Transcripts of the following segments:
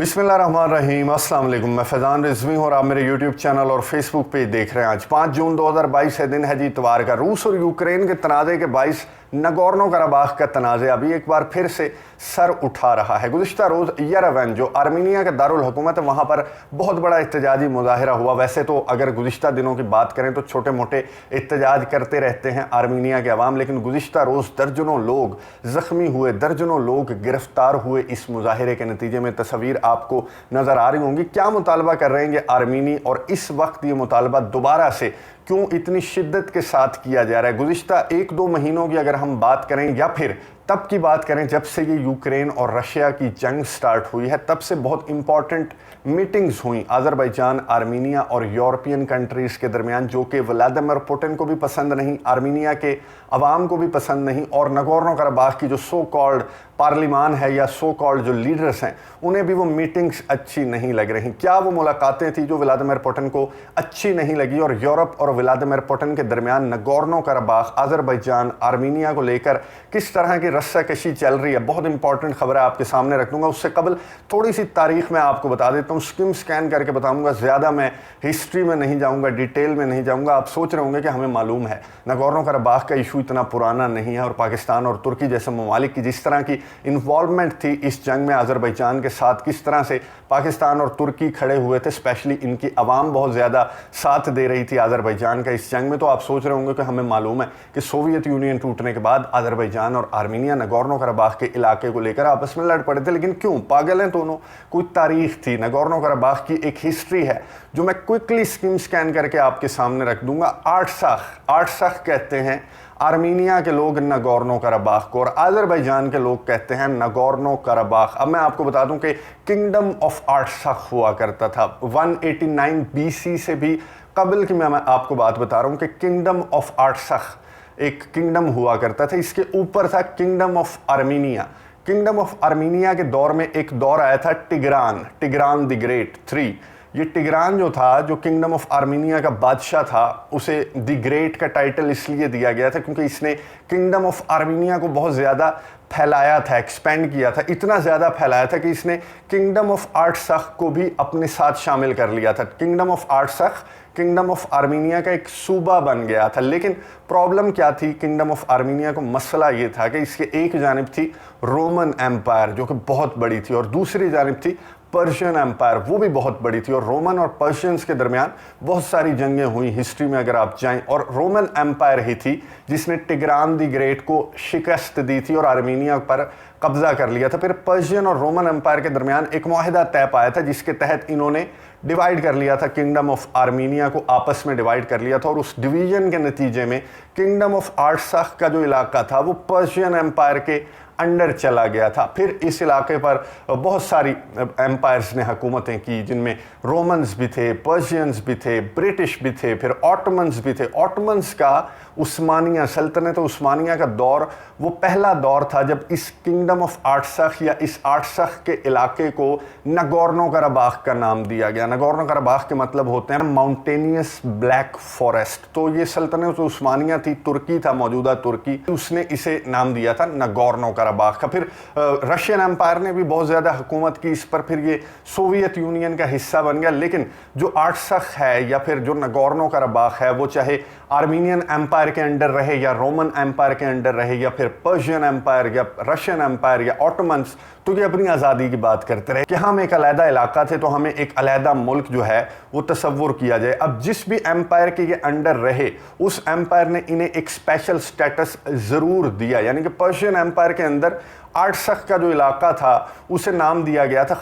बिस्मिल्लाहिर्रहमानिर्रहीम, अस्सलाम वालेकुम। मैं फैज़ान रिजवी हूँ और आप मेरे यूट्यूब चैनल और फेसबुक पेज देख रहे हैं। आज 5 जून 2022 है, दिन है जी इतवार का। रूस और यूक्रेन के तनाज़े के बाइस नगोर्नो कराबाख का तनाज़ा अभी एक बार फिर से सर उठा रहा है। गुज़िश्ता रोज़ येरेवन जो आर्मीनिया का दारुल हुकूमत है, वहाँ पर बहुत बड़ा एहतजाजी मुज़ाहिरा हुआ। वैसे तो अगर गुज़िश्ता दिनों की बात करें तो छोटे मोटे एहतजाज करते रहते हैं आर्मीनिया के अवाम, लेकिन गुज़िश्ता रोज़ दर्जनों लोग ज़ख्मी हुए, दर्जनों लोग गिरफ्तार हुए। इस मुज़ाहिरे के नतीजे में तस्वीर आपको नज़र आ रही होंगी। क्या मुतालबा कर रहे हैं ये आर्मीनी, और इस वक्त ये मुतालबा दोबारा से क्यों इतनी शिद्दत के साथ किया जा रहा है? गुज़िश्ता 1-2 महीनों की अगर हम बात करें या फिर तब की बात करें जब से ये यूक्रेन और रशिया की जंग स्टार्ट हुई है, तब से बहुत इंपॉर्टेंट मीटिंग्स हुई अज़रबैजान, आर्मीनिया और यूरोपियन कंट्रीज़ के दरमियान, जो कि व्लादिमीर पुतिन को भी पसंद नहीं, आर्मीनिया के अवाम को भी पसंद नहीं, और नगोर्नो कराबाख की जो सो कॉल्ड पार्लिमान है या सो कॉल्ड जो लीडर्स हैं, उन्हें भी वो मीटिंग्स अच्छी नहीं लग रही। क्या वो मुलाकातें थी जो व्लादिमीर पुतिन को अच्छी नहीं लगी, और यूरोप और व्लादिमीर पुतिन के दरमियान नगोर्नो कराबाख, अज़रबैजान, आर्मीनिया को लेकर किस तरह की रस्साकशी चल रही है? बहुत इंपॉर्टेंट खबर है, आपके सामने रख दूंगा। उससे कबल थोड़ी सी तारीख में आपको बता देता हूँ, स्किम स्कैन करके बताऊंगा, ज़्यादा मैं हिस्ट्री में नहीं जाऊंगा, डिटेल में नहीं जाऊंगा। आप सोच रहे होंगे कि हमें मालूम है, नगोर्नो कराबाख का इशू इतना पुराना नहीं है, और पाकिस्तान और तुर्की जैसे ममालिक की जिस तरह की इन्वॉल्वमेंट थी इस जंग में अज़रबैजान के साथ, किस तरह से पाकिस्तान और तुर्की खड़े हुए थे, स्पेशली इनकी अवाम बहुत ज़्यादा साथ दे रही थी अज़रबैजान का इस जंग में। तो आप सोच रहे होंगे कि हमें मालूम है कि सोवियत यूनियन टूटने के बाद अज़रबैजान और आर्मीनिया नगोर्नो कराबाख के इलाके को लेकर आपस में लड़ पड़े थे, लेकिन क्यों? पागल हैं दोनों। कोई तारीख थी, नगोर्नो कराबाख की एक हिस्ट्री है जो मैं क्विकली स्किम स्कैन करके आपके सामने रख दूंगा। आर्टसख कहते हैं आर्मीनिया के लोग नगोर्नो कराबाख को, और अज़रबैजान के लोग कहते हैं नगोर्नो कराबाख। अब मैं आपको बता दूं कि किंगडम ऑफ आर्टसख हुआ करता था 189 BC से भी कबल की। मैं आपको बात बता रहा हूं कि किंगडम ऑफ आर्टसख एक किंगडम हुआ करता था, इसके ऊपर था kingdom of Armenia. Kingdom of Armenia के दौर में एक दौर आया था टिग्रान द ग्रेट 3। ये टिग्रान जो था, जो किंगडम ऑफ आर्मीनिया का बादशाह था, उसे द ग्रेट का टाइटल इसलिए दिया गया था क्योंकि इसने किंगडम ऑफ आर्मीनिया को बहुत ज़्यादा फैलाया था, एक्सपेंड किया था, इतना ज़्यादा फैलाया था कि इसने किंगडम ऑफ आर्टसख को भी अपने साथ शामिल कर लिया था। Kingdom of Artsakh kingdom of Armenia का एक सूबा बन गया था। लेकिन प्रॉब्लम क्या थी किंगडम ऑफ आर्मीनिया को? मसला ये था कि इसके एक जानिब थी रोमन एम्पायर जो कि बहुत बड़ी थी, और दूसरी जानिब थी पर्शियन एम्पायर, वो भी बहुत बड़ी थी। और रोमन और पर्शियंस के दरमियान बहुत सारी जंगें हुई हिस्ट्री में अगर आप जाएं, और रोमन एम्पायर ही थी जिसने टिग्रान द ग्रेट को शिकस्त दी थी और आर्मीनिया पर कब्जा कर लिया था। फिर पर्शियन और रोमन एम्पायर के दरमियान एक मुआहिदा तय पाया था जिसके तहत इन्होंने डिवाइड कर लिया था, किंगडम ऑफ आर्मीनिया को आपस में डिवाइड कर लिया था, और उस डिवीजन के नतीजे में किंगडम ऑफ आर्टसख का जो इलाका था वो पर्शियन एम्पायर के अंडर चला गया था। फिर इस इलाके पर बहुत सारी एम्पायर्स ने हुकूमतें की, जिनमें रोमन्स भी थे, पर्शियंस भी थे, ब्रिटिश भी थे, फिर ऑटोमन्स भी थे। ऑटोमन्स का उस्मानिया सल्तनत उस्मानिया का दौर वो पहला दौर था जब इस किंगडम ऑफ आर्टसख या इस आर्टसख के इलाके को नगोर्नो कराबाख का नाम दिया गया। नगोर्नो कराबाख के मतलब होते हैं माउंटेनियस ब्लैक फॉरेस्ट। तो ये सल्तनत उस्मानिया थी, तुर्की था, मौजूदा तुर्की, उसने इसे नाम दिया था नगोर्नो कराबाख का। फिर रशियन एम्पायर ने भी बहुत ज़्यादा हुकूमत की इस पर, फिर ये सोवियत यूनियन का हिस्सा बन गया। लेकिन जो आर्टसख है या फिर जो नगोर्नो कराबाख है, वो चाहे आर्मीनियन एम्पायर के अंडर रहे या रोमन एम्पायर के अंडर रहे या फिर पर्शियन एम्पायर या रशियन एम्पायर या ऑटोमन्स, तो ये अपनी आज़ादी की बात करते रहे कि हम एक अलहदा इलाका थे, तो हमें एक अलहदा मुल्क जो है वो तस्वुर किया जाए। अब जिस भी एम्पायर के ये अंडर रहे, उस एम्पायर ने इन्हें एक स्पेशल स्टेटस ज़रूर दिया। यानी कि पर्शियन एम्पायर के अंदर आर्टसख का जो इलाका था उसे नाम दिया गया था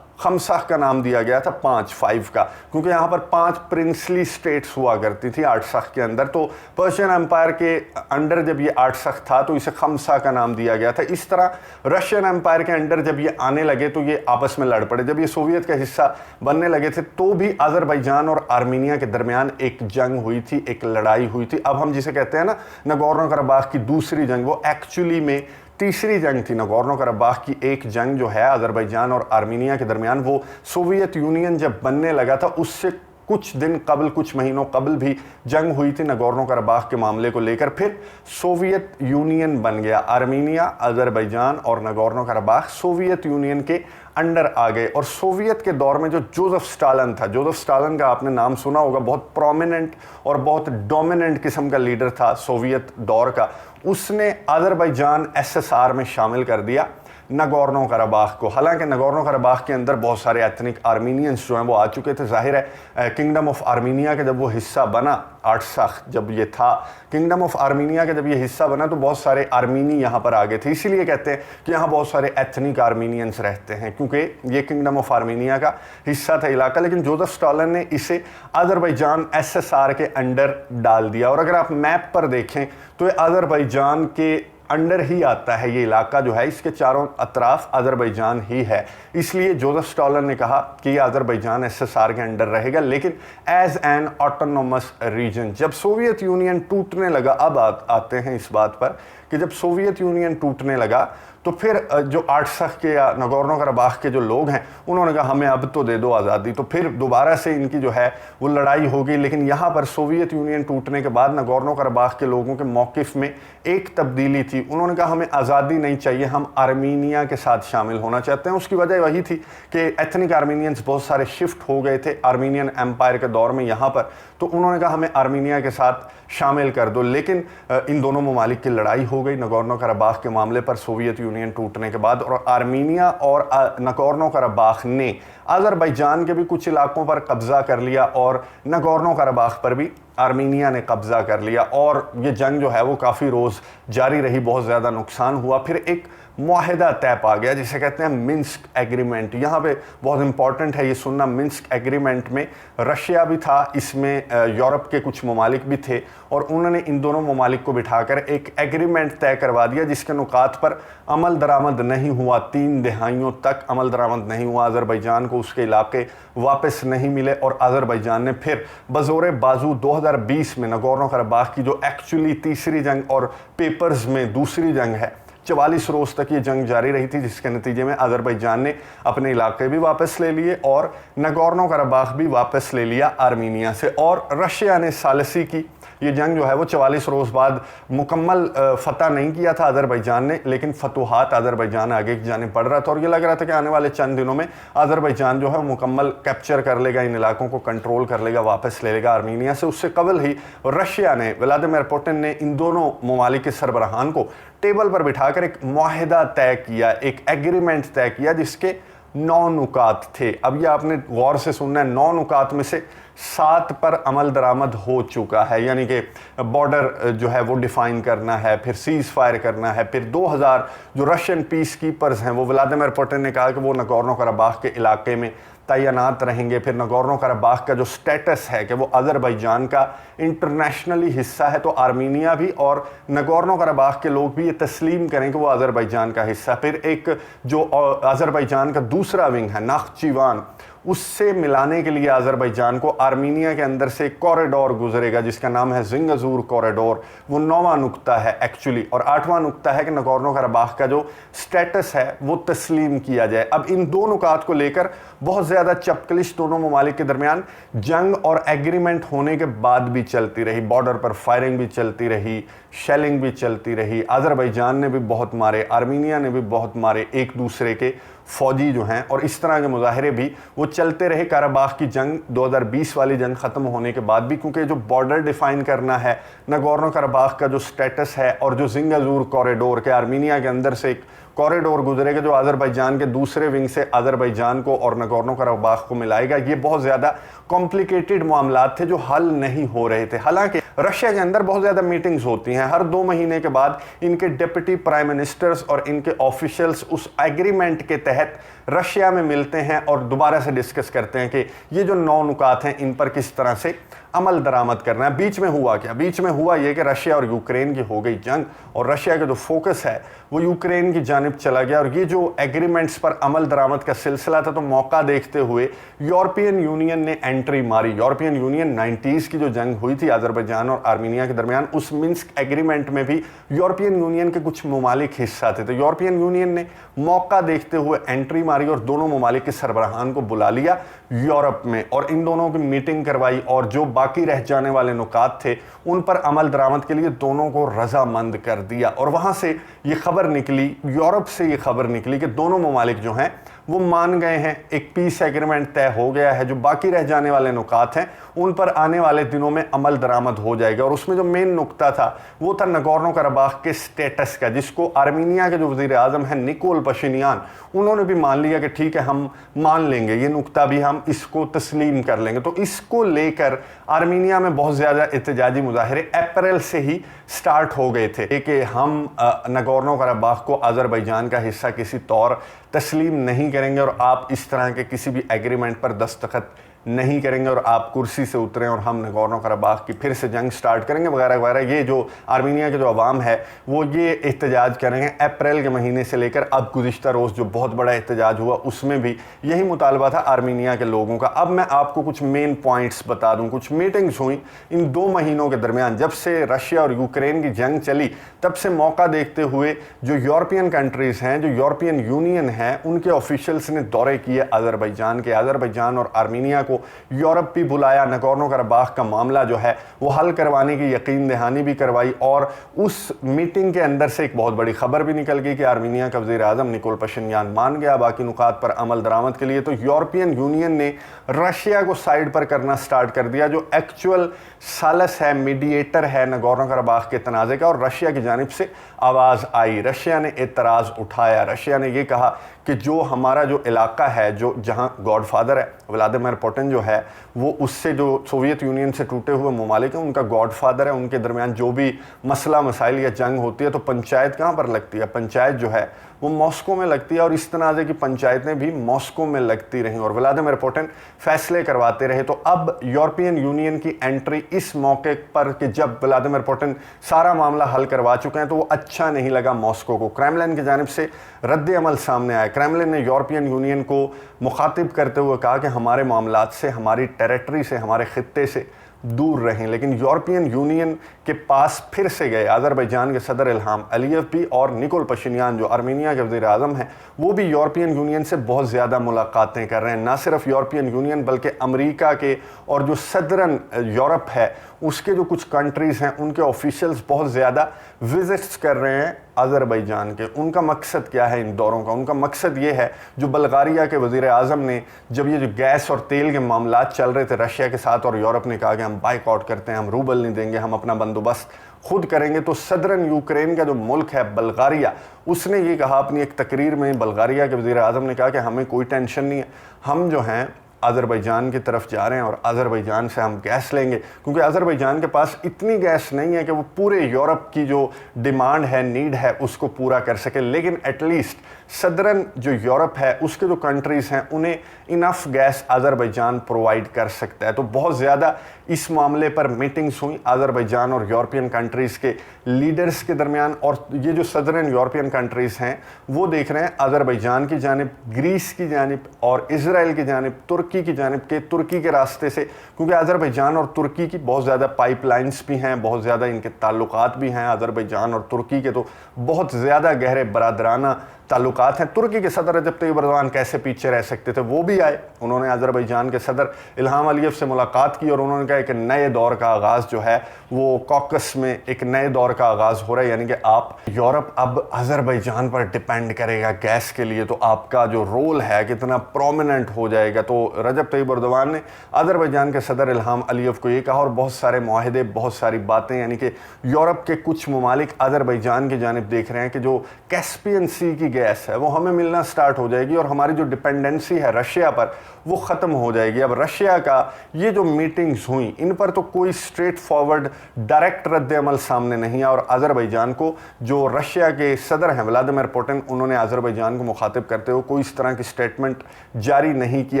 खमसाह का नाम दिया गया था 5 का, क्योंकि यहाँ पर 5 प्रिंसली स्टेट्स हुआ करती थी आर्टसख के अंदर। तो पर्शियन एम्पायर के अंडर जब ये आर्टसख था तो इसे खमसा का नाम दिया गया था। इस तरह रशियन एम्पायर के अंडर जब ये आने लगे तो ये आपस में लड़ पड़े। जब ये सोवियत का हिस्सा बनने लगे थे तो भी अज़रबैजान और आर्मीनिया के दरमियान एक जंग हुई थी, एक लड़ाई हुई थी। अब हम जिसे कहते हैं ना नगोर्नो कराबाख की दूसरी जंग, वो एक्चुअली में तीसरी जंग थी। नगोर्नो कराबाख की एक जंग जो है अज़रबैजान और आर्मीनिया के दरमियान, वो सोवियत यूनियन जब बनने लगा था उससे कुछ दिन कबल, कुछ महीनों कबल भी जंग हुई थी नगोर्नो कराबाख के मामले को लेकर। फिर सोवियत यूनियन बन गया, आर्मीनिया, अजरबैजान और नगोर्नो कराबाख सोवियत यूनियन के अंडर आ गए। और सोवियत के दौर में जो जोसेफ स्टालिन था, जोसेफ स्टालिन का आपने नाम सुना होगा, बहुत प्रोमिनेंट और बहुत डोमिनेंट किस्म का लीडर था सोवियत दौर का, उसने अजरबैजान एसएसआर में शामिल कर दिया नगोर्नो कराबाख को। हालांकि नगोर्नो कराबाख के अंदर बहुत सारे एथनिक आर्मीनियंस जो हैं वो आ चुके थे। जाहिर है किंगडम ऑफ आर्मीनिया का जब वो हिस्सा बना, आर्टसाख जब ये था, किंगडम ऑफ आर्मीनिया का जब ये हिस्सा बना तो बहुत सारे आर्मीनी यहाँ पर आ गए थे। इसीलिए कहते हैं कि यहाँ बहुत सारे एथनिक आर्मीनियंस रहते हैं, क्योंकि ये किंगडम ऑफ आर्मीनिया का हिस्सा था इलाका। लेकिन जोसेफ स्टालिन ने इसे अजरबैजान एसएसआर के अंडर डाल दिया। और अगर आप मैप पर देखें तो ये अजरबैजान के अंडर ही आता है, ये इलाका जो है इसके चारों अतराफ अजरबैजान ही है। इसलिए जोसेफ स्टालिन ने कहा कि ये अजरबैजान एसएसआर के अंडर रहेगा, लेकिन एज एन ऑटोनोमस रीजन। जब सोवियत यूनियन टूटने लगा, अब आते हैं इस बात पर कि जब सोवियत यूनियन टूटने लगा तो फिर जो आर्टसाख के या नगोर्नो कराबाख के जो लोग हैं उन्होंने कहा हमें अब तो दे दो आज़ादी। तो फिर दोबारा से इनकी जो है वो लड़ाई हो गई। लेकिन यहाँ पर सोवियत यूनियन टूटने के बाद नगोर्नो कराबाख के लोगों के मौक़िफ़ में एक तब्दीली थी। उन्होंने कहा हमें आज़ादी नहीं चाहिए, हम आर्मीनिया के साथ शामिल होना चाहते हैं। उसकी वजह वही थी कि एथनिक आर्मीनियंस बहुत सारे शिफ्ट हो गए थे आर्मीनियन एम्पायर के दौर में यहाँ पर, तो उन्होंने कहा हमें आर्मीनिया के साथ शामिल कर दो। लेकिन इन दोनों ममालिक की लड़ाई हो गई नगोर्नो कराबाख के मामले पर सोवियत यूनियन टूटने के बाद, और आर्मीनिया और नगोर्नो कराबाख ने अजरबैजान के भी कुछ इलाकों पर कब्जा कर लिया और नगोर्नो कराबाख पर भी आर्मीनिया ने कब्जा कर लिया। और ये जंग जो है वो काफ़ी रोज़ जारी रही, बहुत ज़्यादा नुकसान हुआ। फिर एक मुआहिदा तय पा गया जिसे कहते हैं मिन्स्क एग्रीमेंट। यहाँ पे बहुत इंपॉर्टेंट है ये सुनना, मिन्स्क एग्रीमेंट में रशिया भी था, इसमें यूरोप के कुछ ममालिक भी थे, और उन्होंने इन दोनों ममालिक को बिठाकर एक एग्रीमेंट तय करवा दिया जिसके नुकात पर अमल दरामद नहीं हुआ। 3 दहाइयों तक अमल दरामद नहीं हुआ, अजरबैजान को उसके इलाके वापस नहीं मिले, और अजरबैजान ने फिर बज़ोर बाजू 2020 में नगोर्नो कराबाख की जो एक्चुअली तीसरी जंग और पेपर्स में दूसरी जंग है, 44 रोज़ तक ये जंग जारी रही थी, जिसके नतीजे में अजरबैजान ने अपने इलाके भी वापस ले लिए और नगोर्नो कराबाख भी वापस ले लिया आर्मीनिया से। और रशिया ने सालसी की ये जंग जो है वो 44 रोज़ बाद मुकम्मल फतह नहीं किया था अजरबैजान ने, लेकिन फतूहात अजरबैजान आगे की जाने पड़ रहा था, और ये लग रहा था कि आने वाले चंद दिनों में अजरबैजान जो है मुकम्मल कैप्चर कर लेगा, इन इलाकों को कंट्रोल कर लेगा, वापस ले लेगा आर्मीनिया से। उससे कबल ही रशिया ने, व्लादिमीर पुतिन ने इन दोनों ममालिक के सरबराहान को टेबल पर बिठाकर एक मुआहिदा तय किया, एक एग्रीमेंट तय किया जिसके 9 नुकात थे। अब ये आपने गौर से सुनना है, 9 नुकात में से 7 पर अमल दरामद हो चुका है, यानी कि बॉर्डर जो है वो डिफाइन करना है, फिर सीज़ फायर करना है, फिर 2000 जो रशियन पीस कीपर्स हैं वो व्लादिमीर पुतिन ने कहा कि वो नगोर्नो कराबाख के इलाके में तैनात रहेंगे। फिर नगोर्नो कराबाख का जो स्टेटस है कि वो अजरबैजान का इंटरनेशनली हिस्सा है, तो आर्मीनिया भी और नगोर्नो कराबाख के लोग भी ये तस्लीम करें कि वो अजरबैजान का हिस्सा। फिर एक जो अजरबैजान का दूसरा विंग है नाख्चीवान, उससे मिलाने के लिए अजरबैजान को आर्मीनिया के अंदर से एक कॉरिडोर गुजरेगा जिसका नाम है जिंगजूर कॉरिडोर। वो 9वां नुक्ता है एक्चुअली, और 8वां नुक्ता है कि नगोर्नो कराबाख का जो स्टेटस है वो तस्लीम किया जाए। अब इन 2 नुकात को लेकर बहुत ज़्यादा चपकलिश दोनों ममालिक के दरमियान जंग और एग्रीमेंट होने के बाद भी चलती रही। बॉर्डर पर फायरिंग भी चलती रही, शेलिंग भी चलती रही, अजरबैजान ने भी बहुत मारे, आर्मीनिया ने भी बहुत मारे एक दूसरे के फौजी जो हैं, और इस तरह के मुजाहरे भी वो चलते रहे। कराबाख की जंग 2020 वाली जंग ख़त्म होने के बाद भी, क्योंकि जो बॉर्डर डिफ़ाइन करना है, नगोर्नो कराबाख का जो स्टेटस है और जो जिंगजूर कॉरिडोर के आर्मीनिया के अंदर से एक कॉरिडोर गुजरेगा जो अजरबैजान के दूसरे विंग से अजरबैजान को और नगोर्नो कराबाख को मिलाएगा, ये बहुत ज़्यादा कॉम्प्लिकेटेड मामलात थे जो हल नहीं हो रहे थे। हालांकि रशिया के अंदर बहुत ज़्यादा मीटिंग्स होती हैं, हर 2 महीने के बाद इनके डिप्टी प्राइम मिनिस्टर्स और इनके ऑफिशियल्स उस एग्रीमेंट के तहत रशिया में मिलते हैं और दोबारा से डिस्कस करते हैं कि ये जो 9 नुकात हैं इन पर किस तरह से अमल दरामद करना है। बीच में हुआ क्या? बीच में हुआ ये कि रशिया और यूक्रेन की हो गई जंग, और रशिया का जो फोकस है वो यूक्रेन की जानिब चला गया, और ये जो एग्रीमेंट्स पर अमल दरामद का सिलसिला था, तो मौका देखते हुए यूरोपियन यूनियन ने एंट्री मारी। यूरोपियन यूनियन 90s की जो जंग हुई थी अजरबैजान अज़रबैजान और आर्मीनिया के दरमियान उस मिन्स्क एग्रीमेंट में भी यूरोपियन यूनियन के कुछ ममालिक हिस्सा थे। तो यूरोपियन यूनियन ने मौका देखते हुए एंट्री मारी और दोनों ममालिक के सरबराहान को बुला लिया यूरोप में और इन दोनों की मीटिंग करवाई और जो बाकी रह जाने वाले नुकात थे उन पर अमल दरामद के लिए दोनों को रजामंद कर दिया। और वहां से ये खबर निकली, यूरोप से ये खबर निकली कि दोनों ममालिक जो हैं वो मान गए हैं, एक पीस एग्रीमेंट तय हो गया है, जो बाकी रह जाने वाले नुकात हैं उन पर आने वाले दिनों में अमल दरामद हो जाएगा। और उसमें जो मेन नुक्ता था वो था नगोर्नो कराबाख के स्टेटस का, जिसको आर्मीनिया के जो वज़ीर आज़म हैं निकोल पशिनियान, उन्होंने भी मान लिया कि ठीक है हम मान लेंगे, ये नुक्ता भी हम इसको तस्लीम कर लेंगे। तो इसको लेकर आर्मीनिया में बहुत ज़्यादा एहतजाजी मुजाहरे अप्रैल से ही स्टार्ट हो गए थे कि हम नगोर्नो कराबाख को अज़रबैजान का हिस्सा किसी तौर तस्लीम नहीं करेंगे और आप इस तरह के किसी भी एग्रीमेंट पर दस्तखत नहीं करेंगे और आप कुर्सी से उतरें और हम नगोर्नो कराबाख की फिर से जंग स्टार्ट करेंगे वगैरह वगैरह। ये जो आर्मीनिया के जो अवाम है वो ये एहतजाज करेंगे अप्रैल के महीने से लेकर अब गुज़िश्ता रोज़ जो बहुत बड़ा एहतजाज हुआ उसमें भी यही मुतालबा था आर्मीनिया के लोगों का। अब मैं आपको कुछ मेन पॉइंट्स बता दूं। कुछ मीटिंग्स हुई इन 2 महीनों के दरमियान, जब से रशिया और यूक्रेन की जंग चली तब से मौका देखते हुए जो यूरोपियन कंट्रीज़ हैं, जो यूरोपियन यूनियन है, उनके ऑफिशियल्स ने दौरे किए अज़रबैजान के। अज़रबैजान और आर्मीनिया को यूरोप भी बुलाया, नगोर्नो कराबाख का मामला जो है वो हल करवाने की यकीन दहानी भी करवाई। और उस मीटिंग के अंदर से एक बहुत बड़ी खबर भी निकल गई कि आर्मीनिया का वज़ीर आज़म निकोल पशिनियान मान गया बाकी नुकात पर अमल दरामद के लिए। तो यूरोपियन यूनियन ने रशिया को साइड पर करना स्टार्ट कर दिया, जो एक्चुअल सालस है, मीडिएटर है नगोर्नो कराबाख के तनाज़े का। और रशिया की जानिब से आवाज़ आई, रशिया ने एतराज़ उठाया। रशिया ने यह कहा कि जो हमारा जो इलाका है, जो जहाँ गॉडफादर है व्लादिमीर पुतिन जो है, वो उससे जो सोवियत यूनियन से टूटे हुए ममालिक हैं उनका गॉडफादर है, उनके दरमियान जो भी मसला मसाइल या जंग होती है तो पंचायत कहाँ पर लगती है? पंचायत जो है वो मॉस्को में लगती है और इस तनाज़े की पंचायतें भी मॉस्को में लगती रहीं और व्लादिमीर पुतिन फैसले करवाते रहे। तो अब यूरोपियन यूनियन की एंट्री इस मौके पर कि जब व्लादिमीर पुतिन सारा मामला हल करवा चुके हैं तो वो अच्छा नहीं लगा मॉस्को को। क्रेमलिन की जानिब से रद्द अमल सामने आया। क्रेमलिन ने यूरोपियन यूनियन को मुखातिब करते हुए कहा कि हमारे मामलात से, हमारी टेरिटरी से, हमारे खित्ते से दूर रहें। लेकिन यूरोपियन यूनियन के पास फिर से गए अज़रबैजान के सदर इल्हाम अलीयव भी और निकोल पशिनियान जो आर्मीनिया के वज़ीर आज़म हैं वो भी यूरोपियन यूनियन से बहुत ज़्यादा मुलाकातें कर रहे हैं। ना सिर्फ यूरोपियन यूनियन बल्कि अमेरिका के और जो सदरन यूरोप है उसके जो कुछ कंट्रीज़ हैं उनके ऑफिशियल्स बहुत ज़्यादा विजिट्स कर रहे हैं अज़रबैजान के। उनका मकसद क्या है इन दौरों का? उनका मकसद ये है, जो बल्गारिया के वज़ीर आज़म ने जब ये जो गैस और तेल के मामलात चल रहे थे रशिया के साथ और यूरोप ने कहा कि हम बाइकआउट करते हैं, हम रूबल नहीं देंगे, हम अपना बंदोबस्त खुद करेंगे, तो सदरन यूक्रेन का जो मुल्क है बल्गारिया, उसने ये कहा अपनी एक तकरीर में, बल्गारिया के वज़ीर आज़म ने कहा कि हमें कोई टेंशन नहीं है, हम जो हैं अज़रबैजान की तरफ जा रहे हैं और अज़रबैजान से हम गैस लेंगे, क्योंकि अज़रबैजान के पास इतनी गैस नहीं है कि वो पूरे यूरोप की जो डिमांड है, नीड है, उसको पूरा कर सके। लेकिन एटलीस्ट सदरन जो यूरोप है उसके जो कंट्रीज़ हैं उन्हें इनफ गैस अज़रबैजान प्रोवाइड कर सकता है। तो बहुत ज़्यादा इस मामले पर मीटिंग्स हुई अज़रबैजान और यूरोपियन कंट्रीज़ के लीडर्स के दरमियान। और ये जो सदरन यूरोपियन कंट्रीज़ हैं वो देख रहे हैं अज़रबैजान की जानिब, ग्रीस की जानिब और इज़राइल की जानिब, तुर्की की जानिब के, तुर्की के रास्ते से, क्योंकि अज़रबैजान और तुर्की की बहुत ज़्यादा पाइपलाइंस भी हैं, बहुत ज़्यादा इनके ताल्लुकात भी हैं। अज़रबैजान और तुर्की के तो बहुत ज़्यादा गहरे बरादराना ताल्लुकात हैं। तुर्की के सदर रजब तैयब एर्दोगान कैसे पीछे रह सकते थे, वो भी आए, उन्होंने अज़रबैजान के सदर इल्हाम अलीयव से मुलाकात की और उन्होंने कहा कि नए दौर का आगाज़ जो है वो कॉकस में एक नए दौर का आगाज़ हो रहा है, यानी कि आप यूरोप अब अज़रबैजान पर डिपेंड करेगा गैस के लिए, तो आपका जो रोल है कितना प्रोमिनेंट हो जाएगा। तो रजब तैयब एर्दोगान ने अज़रबैजान के सदर इल्हाम अलीयव को ये कहा और बहुत सारे मुआहदे, बहुत सारी बातें, यानी कि यूरोप के कुछ ममालिक अज़रबैजान की जानिब देख रहे हैं कि जो कैस्पियन सी की गैस है वो हमें मिलना स्टार्ट हो जाएगी और हमारी जो डिपेंडेंसी है रशिया पर वो ख़त्म हो जाएगी। अब रशिया का ये जो मीटिंग्स हुई इन पर तो कोई स्ट्रेट फॉरवर्ड डायरेक्ट रद्द अमल सामने नहीं आया और अज़रबैजान को, जो रशिया के सदर हैं व्लादिमीर पुतिन, उन्होंने अज़रबैजान को मुखातिब करते हुए कोई इस तरह की स्टेटमेंट जारी नहीं की।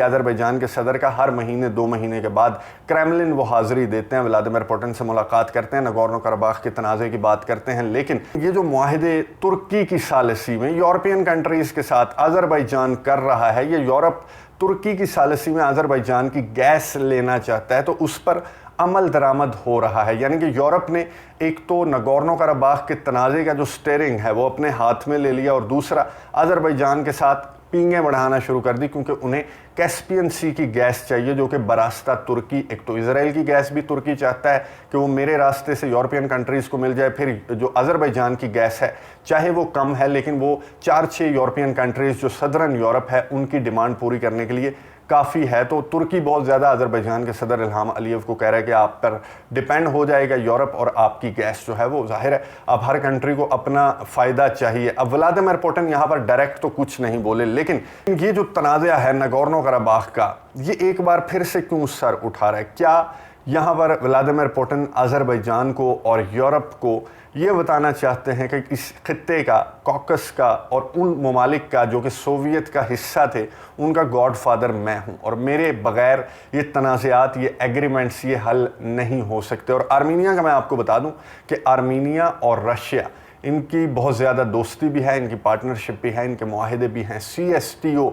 अज़रबैजान के सदर का हर महीने 2 महीने के बाद क्रेमलिन वो हाज़िरी देते हैं, व्लादिमीर पुतिन से मुलाकात करते हैं, नगोर्नो कराबाख के तनाज़े की बात करते हैं। लेकिन ये जो मुआहदे तुर्की की सालिसी में यूरोपियन यूरोपियन कंट्रीज़ के साथ अज़रबैजान कर रहा है, ये यूरोप तुर्की की सालिसी में अज़रबैजान की गैस लेना चाहता है, तो उस पर अमल दरामद हो रहा है। यानी कि यूरोप ने एक तो नगोर्नो कराबाख के तनाज़े का जो स्टीयरिंग है वो अपने हाथ में ले लिया, और दूसरा अज़रबैजान के साथ पींगें बढ़ाना शुरू कर दी, क्योंकि उन्हें कैस्पियन सी की गैस चाहिए जो कि बरास्ता तुर्की, एक तो इजराइल की गैस भी तुर्की चाहता है कि वो मेरे रास्ते से यूरोपियन कंट्रीज़ को मिल जाए, फिर जो अज़रबैजान की गैस है चाहे वो कम है लेकिन वो 4-6 यूरोपियन कंट्रीज़ जो सदरन यूरोप है उनकी डिमांड पूरी करने के लिए काफ़ी है। तो तुर्की बहुत ज़्यादा अज़रबैजान के सदर इल्हाम अलीयव को कह रहा है कि आप पर डिपेंड हो जाएगा यूरोप और आपकी गैस जो है वो, ज़ाहिर है अब हर कंट्री को अपना फ़ायदा चाहिए। अब व्लादिमीर पुतिन यहाँ पर डायरेक्ट तो कुछ नहीं बोले, लेकिन ये जो तनाज़ा है नगोर्नो कराबाख का, ये एक बार फिर से क्यों सर उठा रहा है? क्या यहाँ पर व्लादिमीर पुतिन अज़रबैजान को और यूरोप को ये बताना चाहते हैं कि इस खित्ते का, कॉकस का और उन ममालिक का जो कि सोवियत का हिस्सा थे, उनका गॉडफादर मैं हूँ और मेरे बग़ैर ये तनाज़ात, ये एग्रीमेंट्स ये हल नहीं हो सकते। और आर्मीनिया का मैं आपको बता दूँ कि आर्मीनिया और रशिया, इनकी बहुत ज़्यादा दोस्ती भी है, इनकी पार्टनरशिप भी है, इनके मुआहदे भी हैं। CSTO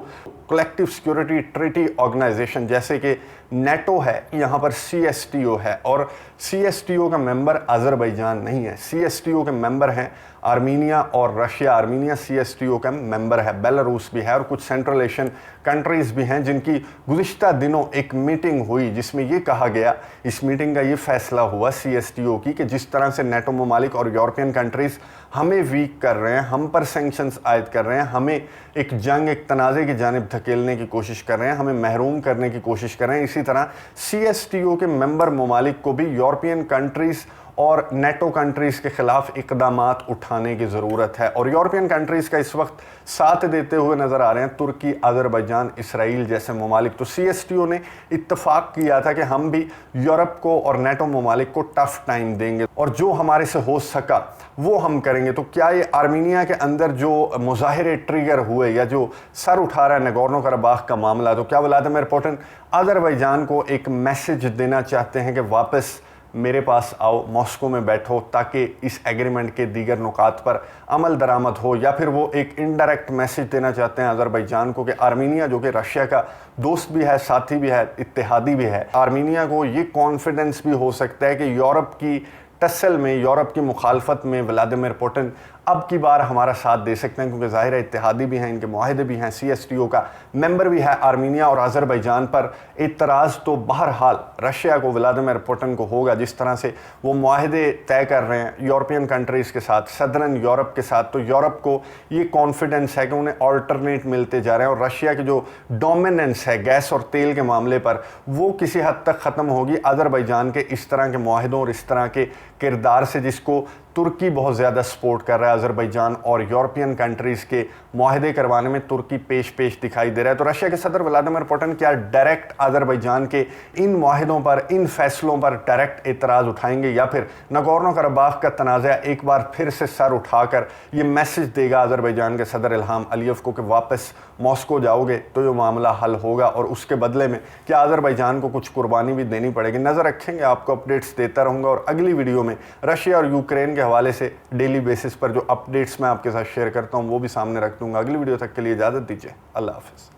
collective security treaty organization जैसे कि नेटो है, यहाँ पर CSTO है, और CSTO का मेंबर अज़रबैजान नहीं है, CSTO के मेंबर हैं आर्मीनिया और रशिया। आर्मीनिया CSTO का मेंबर है, बेलारूस भी है और कुछ सेंट्रल एशियन कंट्रीज़ भी हैं जिनकी गुज़िश्ता दिनों एक मीटिंग हुई जिसमें ये कहा गया, इस मीटिंग का ये फैसला हुआ CSTO की कि जिस तरह से नेटो ममालिक और यूरोपियन कंट्रीज़ हमें वीक कर रहे हैं, हम पर सैंक्शंस आयद कर रहे हैं, हमें एक जंग, एक तनाज़े की जानिब धकेलने की कोशिश कर रहे हैं, हमें महरूम करने की कोशिश कर रहे हैं, इसी तरह CSTO के मेंबर ममालिक को भी यूरोपियन कंट्रीज़ और नेटो कंट्रीज़ के ख़िलाफ़ इक़दामात उठाने की ज़रूरत है। और यूरोपियन कंट्रीज़ का इस वक्त साथ देते हुए नज़र आ रहे हैं तुर्की, अज़रबैजान, इसराइल जैसे ममालिक। तो CSTO ने इत्तफ़ाक़ किया था कि हम भी यूरोप को और नेटो ममालिक को टफ़ टाइम देंगे और जो हमारे से हो सका वो हम करेंगे। तो क्या ये आर्मीनिया के अंदर जो मुज़ाहरे ट्रिगर हुए या जो सर उठा रहा है नगोर्नो कराबाख का मामला, तो क्या व्लादिमीर पुतिन अज़रबैजान को एक मैसेज देना चाहते हैं कि वापस मेरे पास आओ, मॉस्को में बैठो, ताकि इस एग्रीमेंट के दीगर नुकात पर अमल दरामद हो? या फिर वो एक इनडायरेक्ट मैसेज देना चाहते हैं अज़रबैजान को कि आर्मीनिया जो कि रशिया का दोस्त भी है, साथी भी है, इत्तेहादी भी है, आर्मीनिया को ये कॉन्फिडेंस भी हो सकता है कि यूरोप की टसल में, यूरोप की मुखालफत में व्लादिमीर पुतिन अब की बार हमारा साथ दे सकते हैं, क्योंकि ज़ाहिर है इत्तेहादी भी हैं, इनके मुआहदे भी हैं, CSTO का मेंबर भी है। आर्मीनिया और अज़रबैजान पर एतराज़ तो बहरहाल रशिया को, व्लादिमीर पुतिन को होगा, जिस तरह से वो मुआहदे तय कर रहे हैं यूरोपियन कंट्रीज़ के साथ, सदरन यूरोप के साथ। तो यूरोप को ये कॉन्फिडेंस है कि उन्हें ऑल्टरनेट मिलते जा रहे हैं और रशिया की जो डोमिनेंस है गैस और तेल के मामले पर, वो किसी हद तक ख़त्म होगी अज़रबैजान के इस तरह के मुआहदों और इस तरह के किरदार से, जिसको तुर्की बहुत ज़्यादा सपोर्ट कर रहा है। अज़रबैजान और यूरोपियन कंट्रीज़ के मुआहदे करवाने में तुर्की पेश दिखाई दे रहा है। तो रशिया के सदर व्लादिमीर पुतिन क्या डायरेक्ट अज़रबैजान के इन मुआहदों पर, इन फैसलों पर डायरेक्ट एतराज़ उठाएंगे, या फिर नगोर्नो कराबाख का तनाज़ा एक बार फिर से सर उठाकर ये मैसेज देगा अज़रबैजान के सदर इल्हाम अलीयव को कि वापस मॉस्को जाओगे तो ये मामला हल होगा, और उसके बदले में क्या अज़रबैजान को कुछ कुर्बानी भी देनी पड़ेगी? नज़र रखेंगे, आपको अपडेट्स देता रहूँगा और अगली वीडियो में रशिया और यूक्रेन के हवाले से डेली बेसिस पर जो अपडेट्स मैं आपके साथ शेयर करता हूँ वो भी सामने रख दूंगा। अगली वीडियो तक के लिए इजाज़त दीजिए। अल्लाह हाफ़िज़।